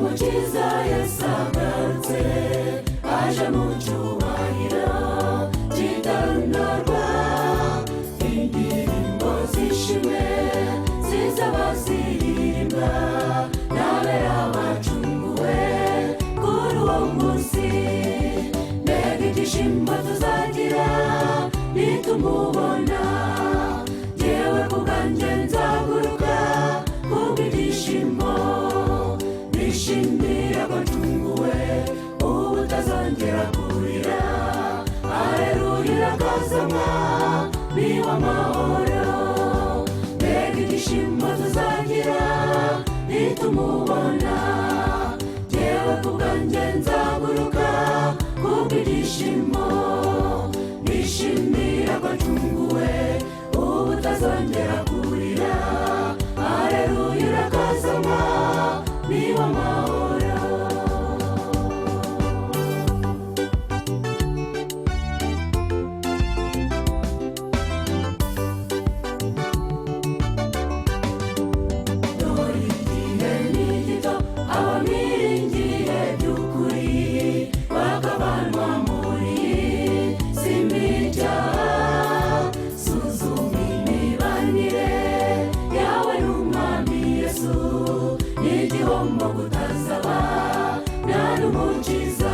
umukiza Yesu agarutse aje mu cyubahiro kitarondorwa. Indirimbo zishimwe zizaba ziririmba n'abera bacunguwe kuri uwo munsi. Mbega ibyishimo tuzagira nitumubona, yewe ku bwanjye nzaguruka kubw'ibyishimo, nishimira ko ncunguwe ubu utazongera kurira. Haleluya irakazama niwe amahoro. Mbega ibyishimo tuzagira nitumubona, yewe ku bwanjye nzaguruka kubw'ibyishimo, nishimira ko ncunguwe ubu utazongera kurira. Haleluya irakazama niwe amahoro. Dore igihe ni gito abamwiringiye by'ukuri bakavanwa muri si mbi cyane. Suzuma imibanire yawe n'umwami Yesu, n'igihombo kutazaba nta n'umukiza.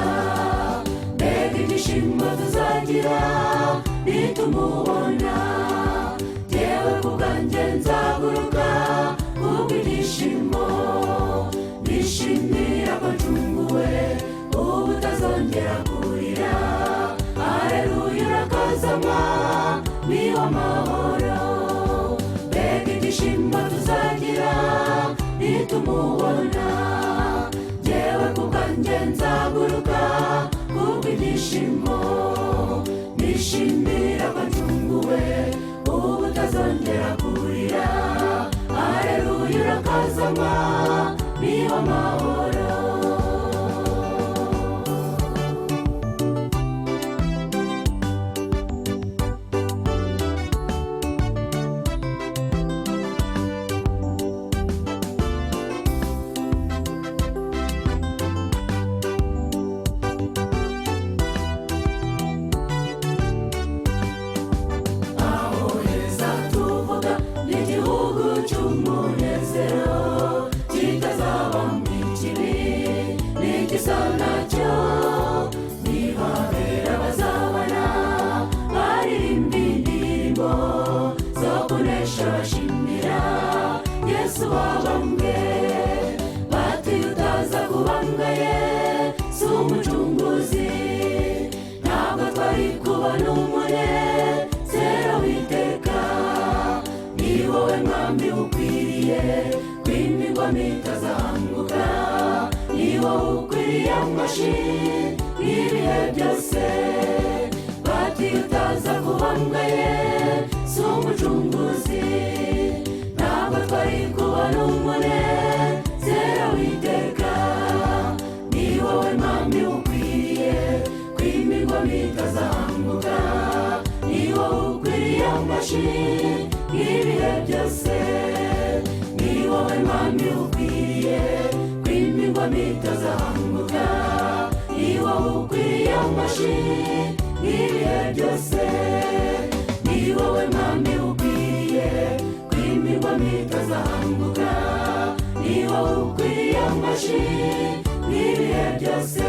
Mbega ibyishimo tuzagira nitumubona, yewe ku bwanjye nzaguruka kubw'ibyishimo, nishimira ko ncunguwe ubu utazongera kurira. Haleluya irakazama niwe amahoro. Mbega ibyishimo tuzagira nitumubona, yewe ku bwanjye nzaguruka kubw'ibyishimo, nishimira ko ncunguwe ubu utazongera kurira. Haleluya irakazama niwe amahoro. Aho heza tuvuga ni igihugu cy'umunezero, kitazabamo ikibi n'igisa nacyo. Niho abera bazabona baririmba indirimbo zo kunesha bashimira Yesu wabambwe. Bati utaza kubambwa Yesu umucunguzi, ntabwo twari kubona umunezero w'iteka. Ni wowe mwami ukwiriye kwimirwa mitazahanguka, ni wowe ukwiriye amashimwe ibihe byose. Bati utaza kubambwa Yesu umucunguzi, ntabwo twari kubona umunezero w'iteka. Ni wowe mwami ukwiriye kwimirwa mitazahanguka, ni wowe ukwiriye amashimwe ibihe byose. Ni wowe mwami ukwiriye kwimirwa mitazahanguka, ni wowe ukwiriye amashimwe ibihe byose. Ni wowe mwami ukwiriye kwimirwa mitazahanguka, ni wowe ukwiriye amashimwe ibihe byose.